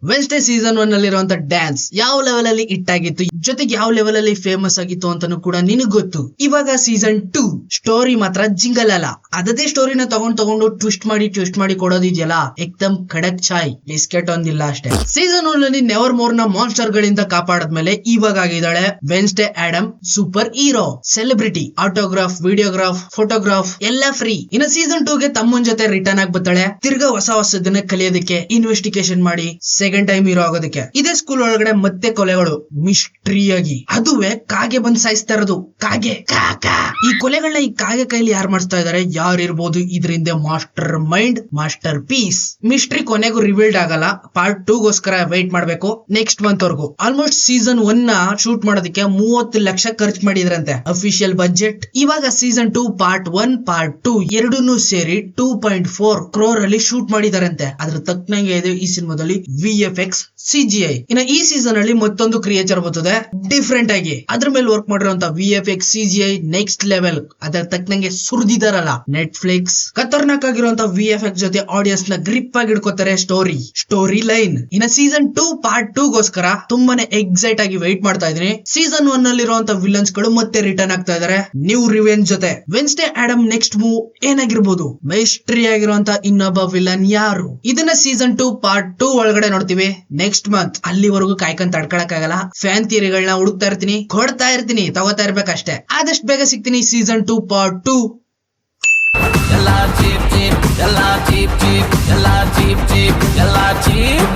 Wednesday season 1 ಅಲ್ಲಿರುವಂತ dance ಯಾವ level ಅಲ್ಲಿ ಹಿಟ್ ಆಗಿತ್ತು, ಜೊತೆಗೆ ಯಾವ ಲೆವೆಲ್ ಅಲ್ಲಿ ಫೇಮಸ್ ಆಗಿತ್ತು ಅಂತಾನು ಕೂಡ ನಿನಗ್ ಗೊತ್ತು. ಇವಾಗ ಸೀಸನ್ 2 ಸ್ಟೋರಿ ಮಾತ್ರ ಜಿಂಗಲ್ ಅಲ್ಲ, ಅದೇ ಸ್ಟೋರಿನ ತಗೊಂಡು ಟ್ವಿಸ್ಟ್ ಮಾಡಿ ಕೊಡೋದಿದೆಯಲ್ಲ, ಏಕ್ದಮ್ ಖಡಕ್ ಚಾಯ್ ಬಿಸ್ಕೆಟ್ ಒಂದಿಲ್ಲ ಅಷ್ಟೇ. ಸೀಸನ್ 1 ಅಲ್ಲಿ ನೆವರ್ ಮೋರ್ ನ ಮಾನ್ಸ್ಟರ್ ಗಳಿಂದ ಕಾಪಾಡದ್ಮೇಲೆ ಇವಾಗ ಆಗಿದ್ದಾಳೆ Wednesday Adam super hero, celebrity, autograph, videograph, photograph ಎಲ್ಲ ಫ್ರೀ. ಇನ್ನು ಸೀಸನ್ 2 ಗೆ ತಮ್ಮನ್ ಜೊತೆ ರಿಟರ್ನ್ ಆಗಿ ಬರ್ತಾಳೆ, ತಿರ್ಗಾ ಹೊಸದನ್ನ ಕಲಿಯೋದಕ್ಕೆ, ಇನ್ವೆಸ್ಟಿಗೇಷನ್ ಮಾಡಿ ಸೆಕೆಂಡ್ ಟೈಮ್ ಹೀರೋ ಆಗೋದಕ್ಕೆ. ಇದೇ ಸ್ಕೂಲ್ ಒಳಗಡೆ ಮತ್ತೆ ಕೊಲೆಗಳು ಮಿಸ್ಟ್ರಿಯಾಗಿ, ಅದುವೇ ಕಾಗೆ ಬಂದ್ ಸಾಯಿಸ್ತಾ ಇರೋದು. ಕಾಗೆ ಈ ಕೊಲೆಗಳನ್ನ ಈ ಕಾಗೆ ಕೈಲಿ ಯಾರು ಮಾಡಿಸ್ತಾ ಇದಾರೆ, ಯಾರು ಇರ್ಬೋದು ಇದರಿಂದ mastermind, masterpiece. Mystery ಕೊನೆಗೂ ರಿವೀಲ್ಡ್ ಆಗಲ್ಲ. ಪಾರ್ಟ್ 2 ಗೋಸ್ಕರ ವೇಟ್ ಮಾಡ್ಬೇಕು ನೆಕ್ಸ್ಟ್ ಮಂತ್ ವರ್ಗು. ಆಲ್ಮೋಸ್ಟ್ ಸೀಸನ್ 1 ನ ಶೂಟ್ ಮಾಡೋದಕ್ಕೆ 30 ಲಕ್ಷ ಖರ್ಚು ಮಾಡಿದ್ರಂತೆ ಅಫಿಷಿಯಲ್ ಬಜೆಟ್. ಇವಾಗ ಸೀಸನ್ 2 ಪಾರ್ಟ್ 1 ಪಾರ್ಟ್ 2 ಎರಡನ್ನೂ ಸೇರಿ 2.4 crore ಅಲ್ಲಿ ಶೂಟ್ ಮಾಡಿದಾರಂತೆ. ಅದ್ರ ತಕ್ಕನಂಗೆ ಇದೆ ಈ ಸಿನಿಮಾದಲ್ಲಿ VFX CGI. ಇನ್ನು ಈ ಸೀಸನ್ ಅಲ್ಲಿ ಮತ್ತೊಂದು ಕ್ರಿಯೇಚರ್ ಬರ್ತದೆ ಡಿಫ್ರೆಂಟ್ ಆಗಿ, ಅದ್ರ ಮೇಲೆ ವರ್ಕ್ ಮಾಡಿರುವಂತ VFX CGI ನೆಕ್ಸ್ಟ್ ಲೆವೆಲ್. ಅದರ ತಕ್ಕನಂಗೆ ಸುರಿದಿದಾರಲ್ಲ ನೆಟ್ಫ್ಲಿಕ್ಸ್. ಖತರ್ನಾಕ್ ಆಗಿರುವಂತ VFX ಜೊತೆ ಆಡಿಯನ್ಸ್ ನ ಗ್ರಿಪ್ ಆಗಿ ಇಡ್ಕೋತಾರೆ ಸ್ಟೋರಿ ಲೈನ್. ಇನ್ನು ಸೀಸನ್ 2 ಪಾರ್ಟ್ 2 ಗೋಸ್ಕರ ತುಂಬಾನೇ ಎಕ್ಸೈಟ್ ಆಗಿ ವೆಯ್ಟ್ ಮಾಡ್ತಾ ಇದೀನಿ. ಸೀಸನ್ 1 ಅಲ್ಲಿರುವಂತ ವಿಲನ್ಸ್ ಗಳು ಮತ್ತೆ ರಿಟರ್ನ್ ಆಗ್ತಾ ಇದಾರೆ ನ್ಯೂ ರಿವೆಂಜ್ ಜೊತೆ. ವೆನ್ಸ್ಡೇ ಆಡಮ್ ನೆಕ್ಸ್ಟ್ ಮೂವ್ ಏನಾಗಿರ್ಬೋದು, ಮಿಸ್ಟ್ರಿ ಆಗಿರುವಂತ ಇನ್ನೊಬ್ಬ ವಿಲನ್ ಯಾರು, ಇದನ್ನ ಸೀಸನ್ 2 ಪಾರ್ಟ್ 2 ಒಳಗಡೆ ನೋಡ್ತೀವಿ ನೆಕ್ಸ್ಟ್ ಮಂತ್. ಅಲ್ಲಿವರೆಗೂ ಕಾಯ್ಕೊಂಡ್ ತಡ್ಕೊಳಕ್ ಆಗಲ್ಲ. ಫ್ಯಾನ್ ಥಿಯರಿಗಳನ್ನ ಹುಡುಕ್ತಾ ಇರ್ತೀನಿ, ಕೊಡ್ತಾ ಇರ್ತೀನಿ, ತಗೋತಾ ಇರ್ಬೇಕಷ್ಟೇ. ಆದಷ್ಟು ಬೇಗ ಸಿಗ್ತೀನಿ ಸೀಸನ್ 2 ಪಾರ್ಟ್ 2. ಎಲ್ಲ ಚೀಪ್